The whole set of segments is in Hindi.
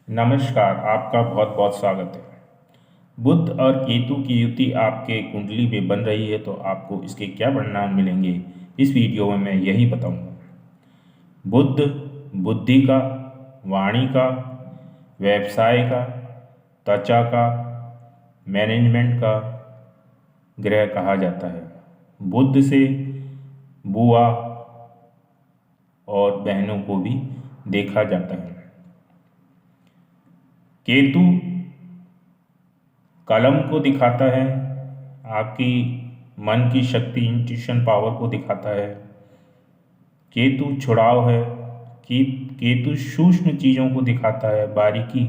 नमस्कार, आपका बहुत बहुत स्वागत है। बुध और केतु की युति आपके कुंडली में बन रही है तो आपको इसके क्या परिणाम मिलेंगे, इस वीडियो में मैं यही बताऊंगा। बुध बुद्धि का, वाणी का, व्यवसाय का, त्वचा का, मैनेजमेंट का ग्रह कहा जाता है। बुध से बुआ और बहनों को भी देखा जाता है। केतु कलम को दिखाता है, आपकी मन की शक्ति, इंट्यूशन पावर को दिखाता है। केतु छुड़ाव है कि केतु सूक्ष्म चीज़ों को दिखाता है, बारीकी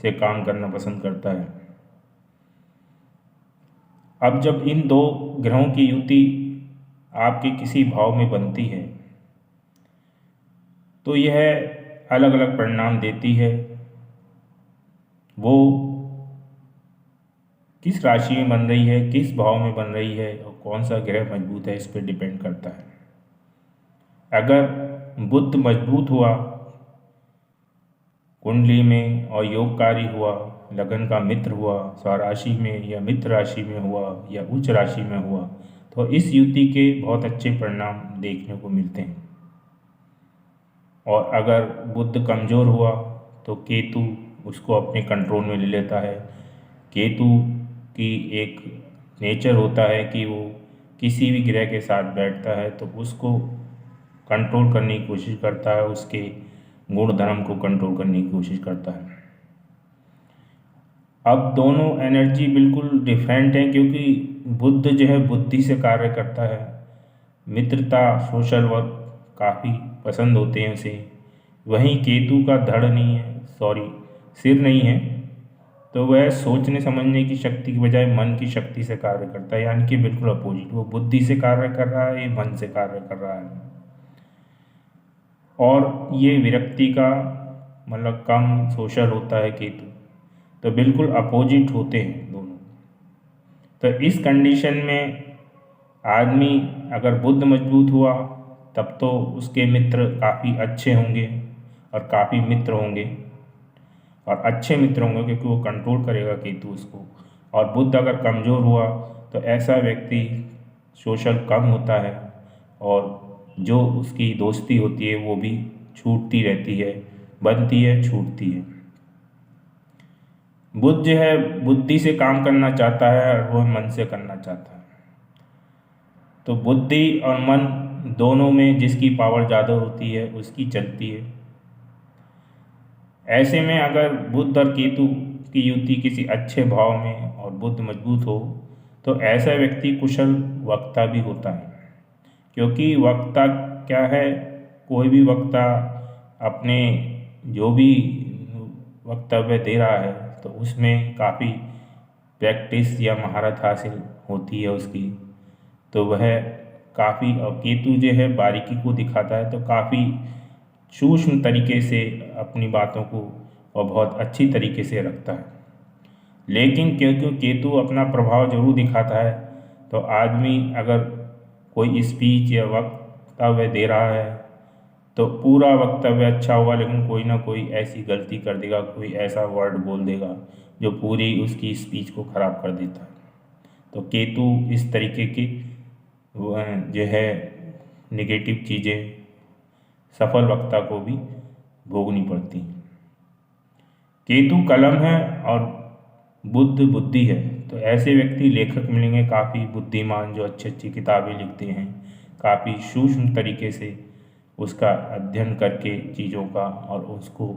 से काम करना पसंद करता है। अब जब इन दो ग्रहों की युति आपके किसी भाव में बनती है तो यह अलग अलग परिणाम देती है। वो किस राशि में बन रही है, किस भाव में बन रही है और कौन सा ग्रह मजबूत है, इस पर डिपेंड करता है। अगर बुध मजबूत हुआ कुंडली में और योगकारी हुआ, लगन का मित्र हुआ, स्वराशि में या मित्र राशि में हुआ या उच्च राशि में हुआ, तो इस युति के बहुत अच्छे परिणाम देखने को मिलते हैं। और अगर बुध कमज़ोर हुआ तो केतु उसको अपने कंट्रोल में ले लेता है। केतु की एक नेचर होता है कि वो किसी भी ग्रह के साथ बैठता है तो उसको कंट्रोल करने की कोशिश करता है, उसके गुण धर्म को कंट्रोल करने की कोशिश करता है। अब दोनों एनर्जी बिल्कुल डिफरेंट हैं क्योंकि बुध जो है बुद्धि से कार्य करता है। मित्रता, सोशल वर्क काफ़ी पसंद होते हैं उसे। वहीं केतु का धड़ नहीं है, सिर नहीं है, तो वह सोचने समझने की शक्ति की बजाय मन की शक्ति से कार्य करता है, यानी कि बिल्कुल अपोजिट। वो बुद्धि से कार्य कर रहा है, ये मन से कार्य कर रहा है। और ये विरक्ति का मतलब कम सोशल होता है केतु, तो बिल्कुल अपोजिट होते हैं दोनों। तो इस कंडीशन में आदमी अगर बुध मजबूत हुआ तब तो उसके मित्र काफ़ी अच्छे होंगे और काफ़ी मित्र होंगे और अच्छे मित्र होंगे क्योंकि वो कंट्रोल करेगा केतु उसको। और बुध अगर कमज़ोर हुआ तो ऐसा व्यक्ति सोशल कम होता है और जो उसकी दोस्ती होती है वो भी छूटती रहती है, बनती है, छूटती है। बुध जो है बुद्धि से काम करना चाहता है और वह मन से करना चाहता है। तो बुद्धि और मन दोनों में जिसकी पावर ज़्यादा होती है उसकी चलती है। ऐसे में अगर बुध और केतु की युति किसी अच्छे भाव में और बुध मजबूत हो तो ऐसा व्यक्ति कुशल वक्ता भी होता है। क्योंकि वक्ता क्या है, कोई भी वक्ता अपने जो भी वक्तव्य दे रहा है तो उसमें काफ़ी प्रैक्टिस या महारत हासिल होती है उसकी, तो वह काफ़ी। और केतु जो है बारीकी को दिखाता है तो काफ़ी सूक्ष्म तरीके से अपनी बातों को और बहुत अच्छी तरीके से रखता है। लेकिन क्योंकि केतु अपना प्रभाव जरूर दिखाता है तो आदमी अगर कोई स्पीच या वक्तव्य दे रहा है तो पूरा वक्तव्य अच्छा होगा लेकिन कोई ना कोई ऐसी गलती कर देगा, कोई ऐसा वर्ड बोल देगा जो पूरी उसकी स्पीच को ख़राब कर देता है। तो केतु इस तरीके की जो है नेगेटिव चीज़ें सफल वक्ता को भी भोगनी पड़ती हैं। केतु कलम है और बुध बुद्धि है, तो ऐसे व्यक्ति लेखक मिलेंगे काफ़ी बुद्धिमान, जो अच्छी अच्छी किताबें लिखते हैं, काफ़ी सूक्ष्म तरीके से उसका अध्ययन करके चीज़ों का और उसको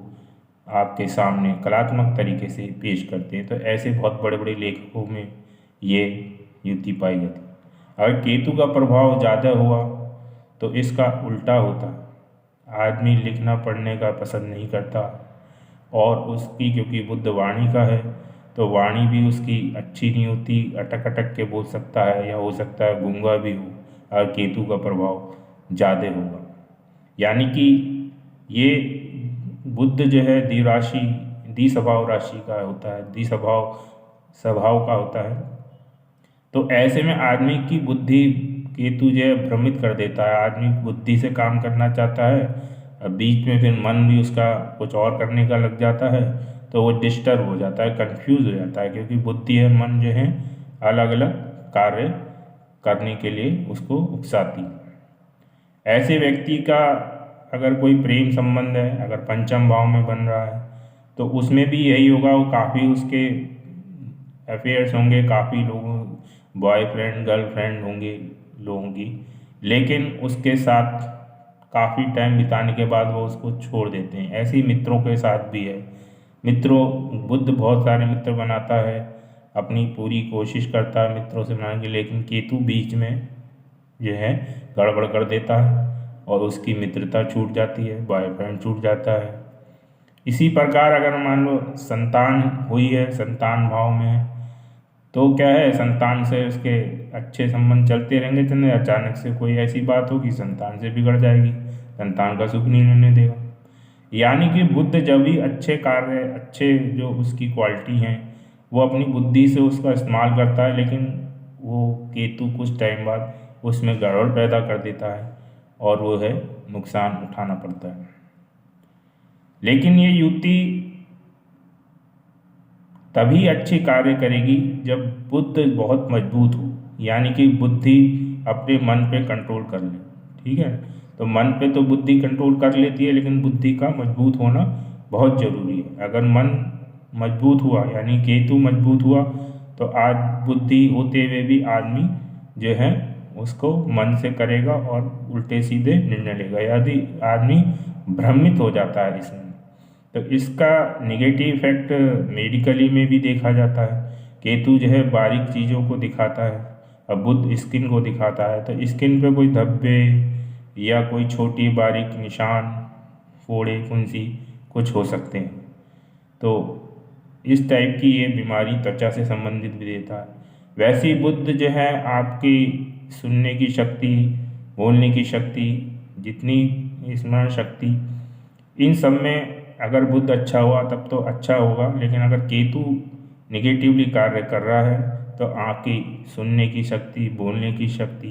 आपके सामने कलात्मक तरीके से पेश करते हैं। तो ऐसे बहुत बड़े बड़े लेखकों में ये युति पाई जाती है। अगर केतु का प्रभाव ज़्यादा हुआ तो इसका उल्टा होता है, आदमी लिखना पढ़ने का पसंद नहीं करता और उसकी क्योंकि बुध वाणी का है तो वाणी भी उसकी अच्छी नहीं होती, अटक अटक के बोल सकता है या हो सकता है गूंगा भी हो और केतु का प्रभाव ज़्यादा होगा। यानी कि ये बुध जो है द्विस्वभाव राशि का होता है, स्वभाव का होता है। तो ऐसे में आदमी की बुद्धि केतु जो है भ्रमित कर देता है। आदमी बुद्धि से काम करना चाहता है, अब बीच में फिर मन भी उसका कुछ और करने का लग जाता है, तो वो डिस्टर्ब हो जाता है, कंफ्यूज हो जाता है, क्योंकि बुद्धि और मन जो है अलग अलग कार्य करने के लिए उसको उकसाती। ऐसे व्यक्ति का अगर कोई प्रेम संबंध है, अगर पंचम भाव में बन रहा है, तो उसमें भी यही होगा, वो काफ़ी उसके अफेयर्स होंगे, काफ़ी लोगों बॉयफ्रेंड गर्लफ्रेंड होंगे लोगों की, लेकिन उसके साथ काफ़ी टाइम बिताने के बाद वो उसको छोड़ देते हैं। ऐसे ही मित्रों के साथ भी है। मित्रों बुद्ध बहुत सारे मित्र बनाता है, अपनी पूरी कोशिश करता है मित्रों से बनाने की, लेकिन केतु बीच में जो है गड़बड़ कर देता है और उसकी मित्रता छूट जाती है, बॉयफ्रेंड छूट जाता है। इसी प्रकार अगर मान लो संतान हुई है, संतान भाव में है, तो क्या है, संतान से उसके अच्छे संबंध चलते रहेंगे, चलने अचानक से कोई ऐसी बात होगी संतान से बिगड़ जाएगी, संतान का सुख नहीं लेने देगा। यानी कि बुद्ध जब भी अच्छे कार्य, अच्छे जो उसकी क्वालिटी हैं, वो अपनी बुद्धि से उसका इस्तेमाल करता है, लेकिन वो केतु कुछ टाइम बाद उसमें गड़बड़ पैदा कर देता है और वो है नुकसान उठाना पड़ता है। लेकिन ये युति तभी अच्छी कार्य करेगी जब बुद्ध बहुत मजबूत हो, यानी कि बुद्धि अपने मन पे कंट्रोल कर ले। ठीक है, तो मन पे तो बुद्धि कंट्रोल कर लेती है, लेकिन बुद्धि का मजबूत होना बहुत ज़रूरी है। अगर मन मजबूत हुआ, यानी केतु मजबूत हुआ, तो आज बुद्धि होते हुए भी आदमी जो है उसको मन से करेगा और उल्टे सीधे निर्णय लेगा, यदि आदमी भ्रमित हो जाता है इसमें। तो इसका नेगेटिव इफेक्ट मेडिकली में भी देखा जाता है। केतु जो है बारीक चीज़ों को दिखाता है, अब बुध स्किन को दिखाता है, तो स्किन पे कोई धब्बे या कोई छोटी बारीक निशान, फोड़े, फुंसी कुछ हो सकते हैं। तो इस टाइप की ये बीमारी त्वचा से संबंधित भी देता है। वैसे ही बुद्ध जो है आपकी सुनने की शक्ति, बोलने की शक्ति, जितनी स्मरण शक्ति, इन सब में अगर बुद्ध अच्छा हुआ तब तो अच्छा होगा, लेकिन अगर केतु निगेटिवली कार्य कर रहा है तो आपकी सुनने की शक्ति, बोलने की शक्ति,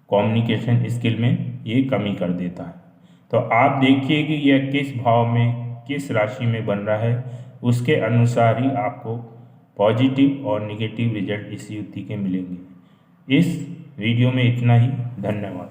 कम्युनिकेशन स्किल में ये कमी कर देता है। तो आप देखिए कि यह किस भाव में, किस राशि में बन रहा है, उसके अनुसार ही आपको पॉजिटिव और निगेटिव रिजल्ट इस युति के मिलेंगे। इस वीडियो में इतना ही। धन्यवाद।